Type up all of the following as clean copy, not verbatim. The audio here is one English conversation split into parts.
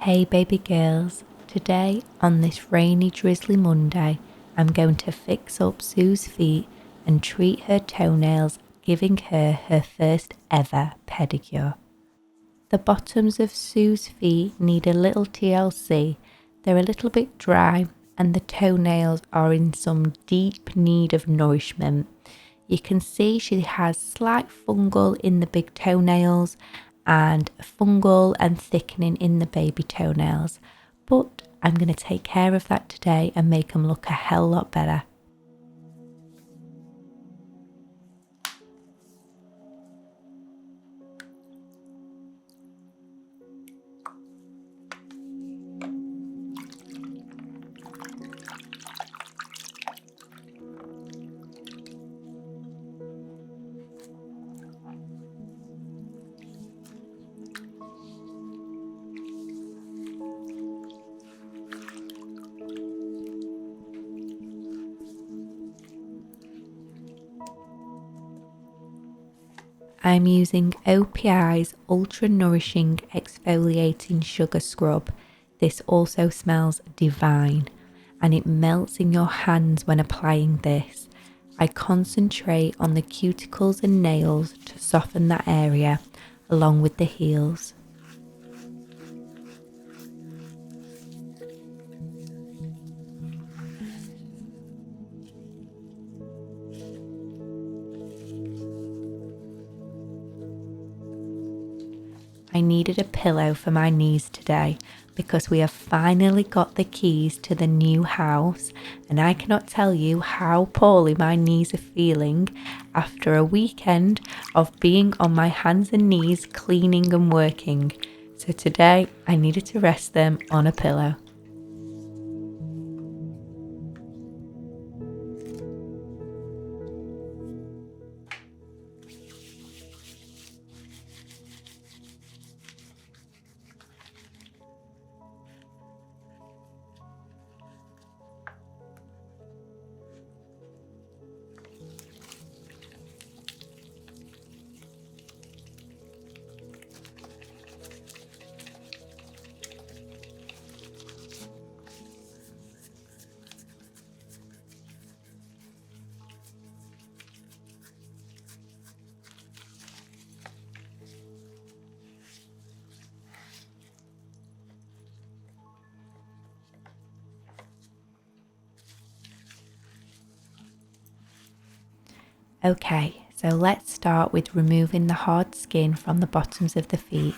Hey baby girls, today on this rainy drizzly Monday I'm going to fix up Sue's feet and treat her toenails, giving her her first ever pedicure. The bottoms of Sue's feet need a little TLC, they're a little bit dry and the toenails are in some deep need of nourishment. You can see she has slight fungal in the big toenails and fungal and thickening in the baby toenails, but I'm going to take care of that today and make them look a hell lot better. I'm using OPI's Ultra Nourishing Exfoliating Sugar Scrub. This also smells divine and it melts in your hands when applying this. I concentrate on the cuticles and nails to soften that area along with the heels. I needed a pillow for my knees today because we have finally got the keys to the new house and I cannot tell you how poorly my knees are feeling after a weekend of being on my hands and knees cleaning and working. So today I needed to rest them on a pillow. Okay, so let's start with removing the hard skin from the bottoms of the feet.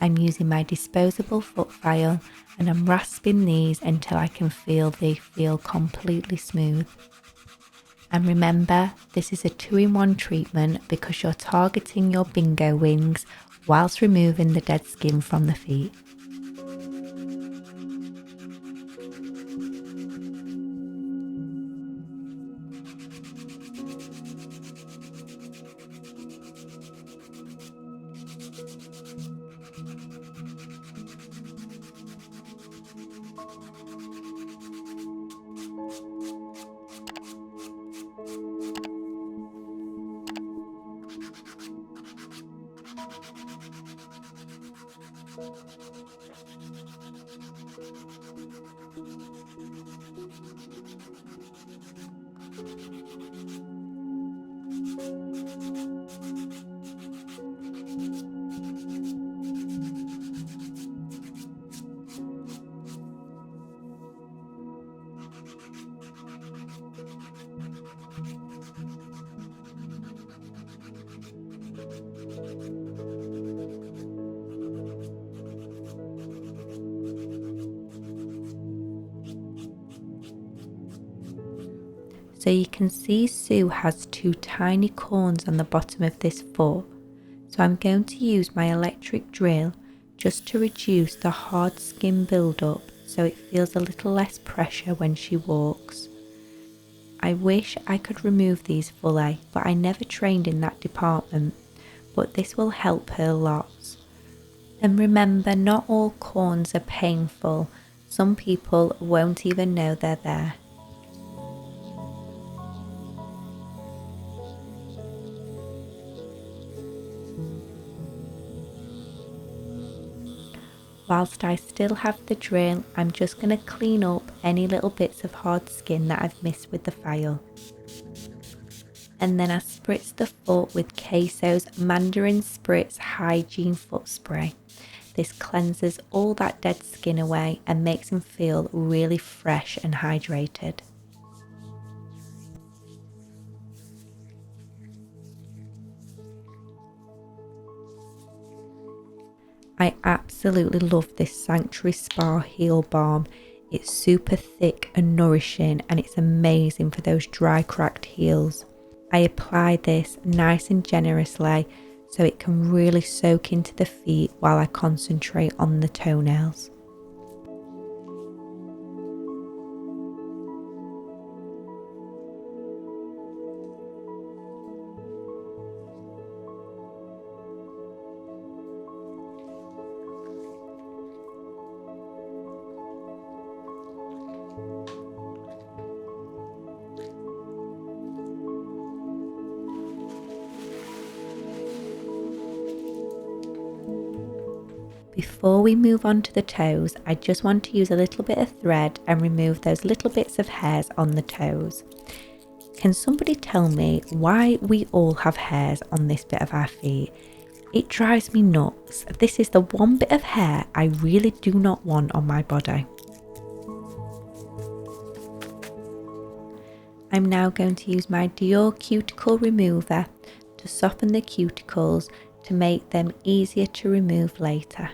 I'm using my disposable foot file and I'm rasping these until I can feel they feel completely smooth. And remember, this is a 2-in-1 treatment because you're targeting your bingo wings whilst removing the dead skin from the feet. So you can see Sue has 2 tiny corns on the bottom of this foot. So I'm going to use my electric drill just to reduce the hard skin build-up so it feels a little less pressure when she walks. I wish I could remove these fully, but I never trained in that department, but this will help her lots. And remember, not all corns are painful. Some people won't even know they're there. Whilst I still have the drill, I'm just going to clean up any little bits of hard skin that I've missed with the file. And then I spritz the foot with Queso's Mandarin Spritz Hygiene Foot Spray. This cleanses all that dead skin away and makes them feel really fresh and hydrated. I absolutely love this Sanctuary Spa Heel Balm. It's super thick and nourishing, and it's amazing for those dry, cracked heels. I apply this nice and generously so it can really soak into the feet while I concentrate on the toenails. Before we move on to the toes, I just want to use a little bit of thread and remove those little bits of hairs on the toes. Can somebody tell me why we all have hairs on this bit of our feet? It drives me nuts. This is the one bit of hair I really do not want on my body. I'm now going to use my Dior cuticle remover to soften the cuticles to make them easier to remove later.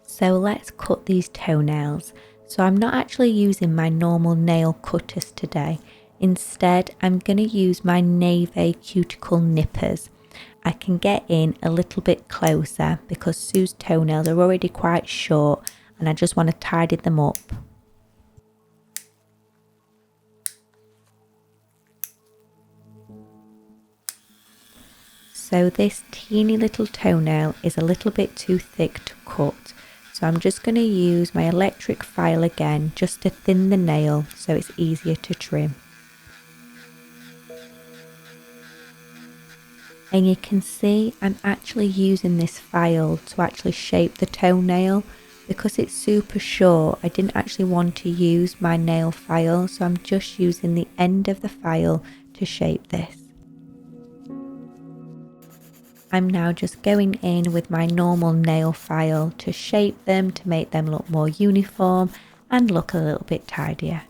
So let's cut these toenails. So I'm not actually using my normal nail cutters today. Instead, I'm going to use my Neve cuticle nippers. I can get in a little bit closer because Sue's toenails are already quite short and I just want to tidy them up. So this teeny little toenail is a little bit too thick to cut. So I'm just going to use my electric file again just to thin the nail so it's easier to trim. And you can see I'm actually using this file to actually shape the toenail. Because it's super short, I didn't actually want to use my nail file, so I'm just using the end of the file to shape this. I'm now just going in with my normal nail file to shape them to make them look more uniform and look a little bit tidier.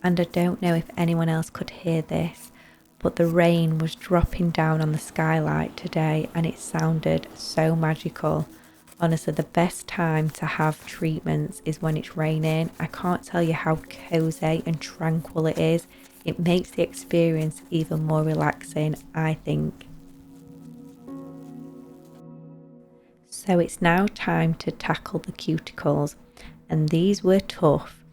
And I don't know if anyone else could hear this, but the rain was dropping down on the skylight today and it sounded so magical. Honestly, the best time to have treatments is when it's raining. I can't tell you how cozy and tranquil it is. It makes the experience even more relaxing, I think. So it's now time to tackle the cuticles, and these were tough.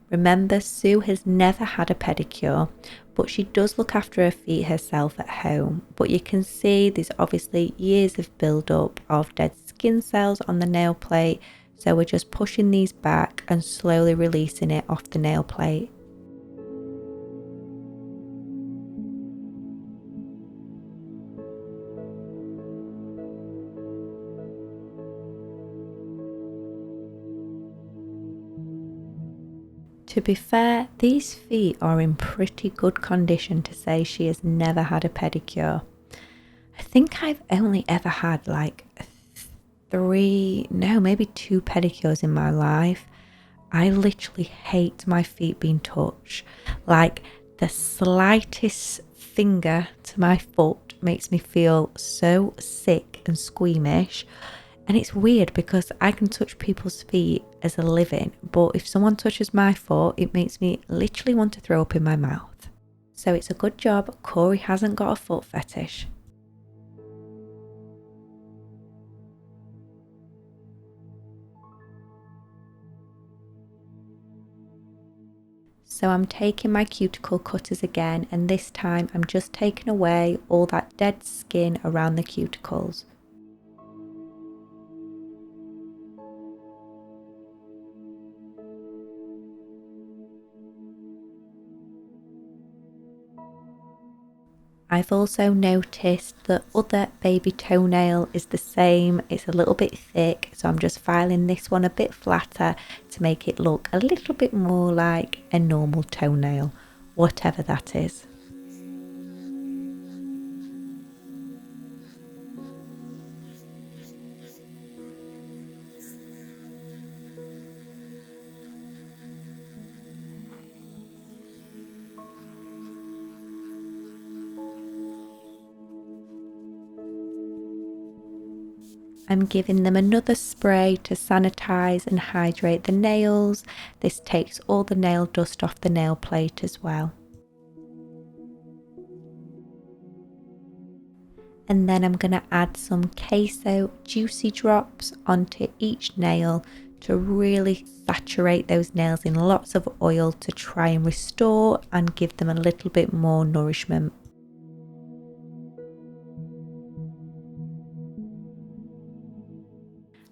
Remember, Sue has never had a pedicure, but she does look after her feet herself at home. But you can see there's obviously years of build-up of dead skin cells on the nail plate, so we're just pushing these back and slowly releasing it off the nail plate. To be fair, these feet are in pretty good condition to say she has never had a pedicure. I think I've only ever had like maybe 2 pedicures in my life. I literally hate my feet being touched. Like the slightest finger to my foot makes me feel so sick and squeamish. And it's weird because I can touch people's feet as a living, but if someone touches my foot, it makes me literally want to throw up in my mouth. So it's a good job Corey hasn't got a foot fetish. So I'm taking my cuticle cutters again, and this time I'm just taking away all that dead skin around the cuticles. I've also noticed the other baby toenail is the same. It's a little bit thick, so I'm just filing this one a bit flatter to make it look a little bit more like a normal toenail, whatever that is. I'm giving them another spray to sanitize and hydrate the nails. This takes all the nail dust off the nail plate as well. And then I'm going to add some queso juicy drops onto each nail to really saturate those nails in lots of oil to try and restore and give them a little bit more nourishment.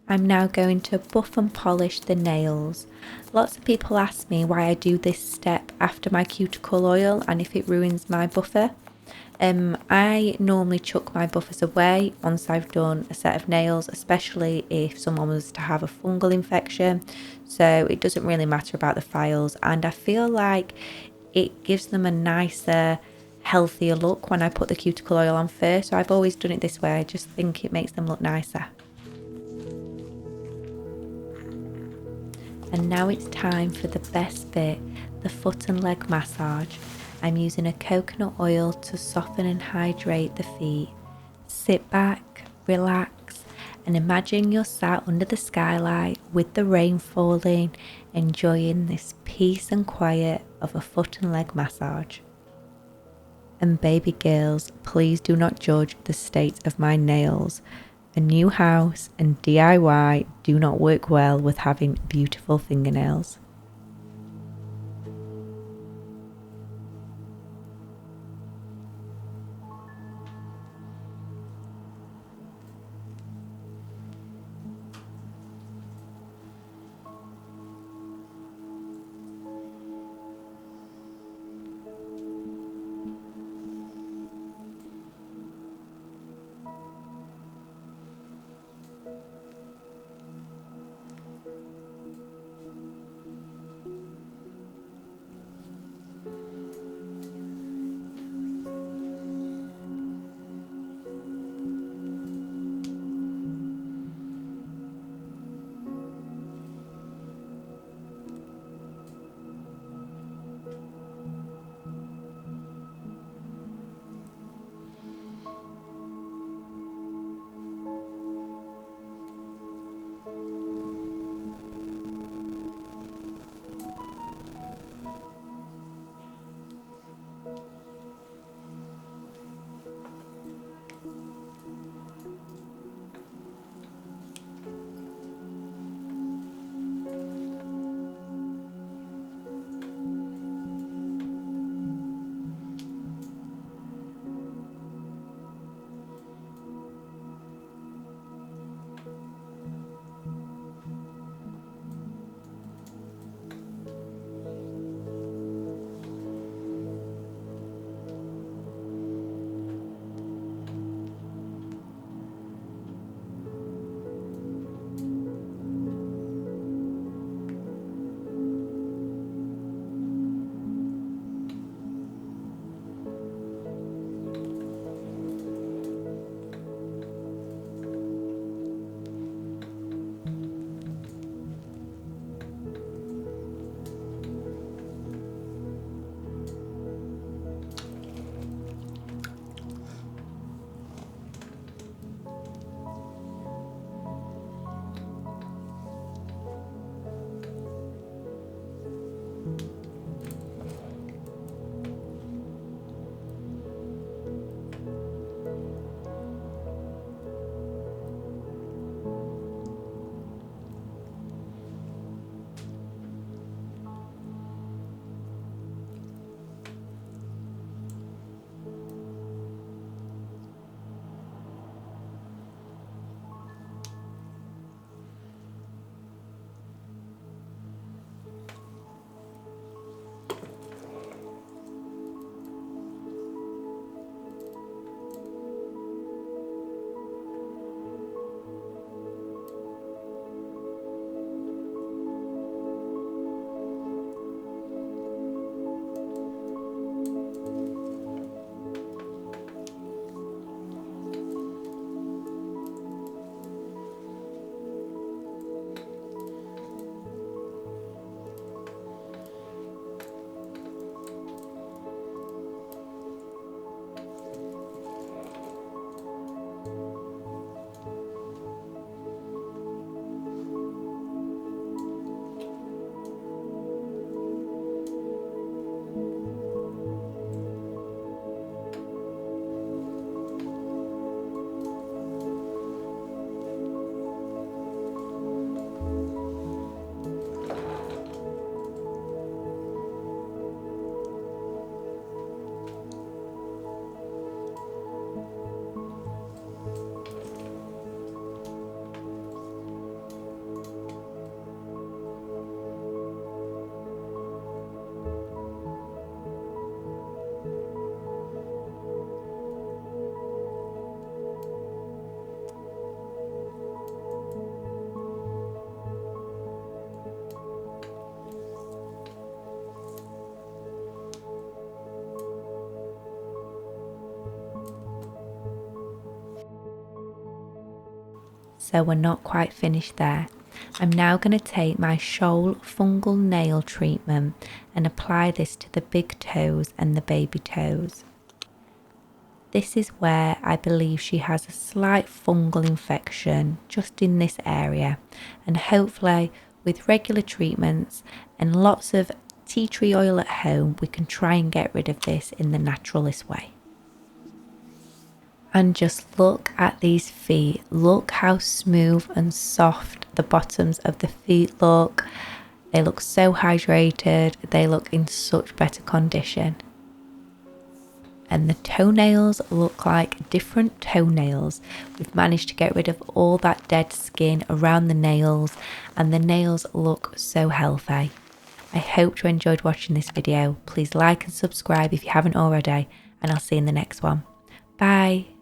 I'm now going to buff and polish the nails. Lots of people ask me why I do this step after my cuticle oil and if it ruins my buffer. I normally chuck my buffers away once I've done a set of nails, especially if someone was to have a fungal infection. So it doesn't really matter about the files, and I feel like it gives them a nicer, healthier look when I put the cuticle oil on first. So I've always done it this way. I just think it makes them look nicer. And now it's time for the best bit, the foot and leg massage. I'm using a coconut oil to soften and hydrate the feet. Sit back, relax, and imagine you're sat under the skylight with the rain falling, enjoying this peace and quiet of a foot and leg massage. And baby girls, please do not judge the state of my nails. A new house and DIY do not work well with having beautiful fingernails. so we're not quite finished there. I'm now going to take my Shoal fungal nail treatment and apply this to the big toes and the baby toes. This is where I believe she has a slight fungal infection just in this area, and hopefully with regular treatments and lots of tea tree oil at home we can try and get rid of this in the naturalist way. And just look at these feet. Look how smooth and soft the bottoms of the feet look. They look so hydrated. They look in such better condition. And the toenails look like different toenails. We've managed to get rid of all that dead skin around the nails, and the nails look so healthy. I hope you enjoyed watching this video. Please like and subscribe if you haven't already, and I'll see you in the next one. Bye.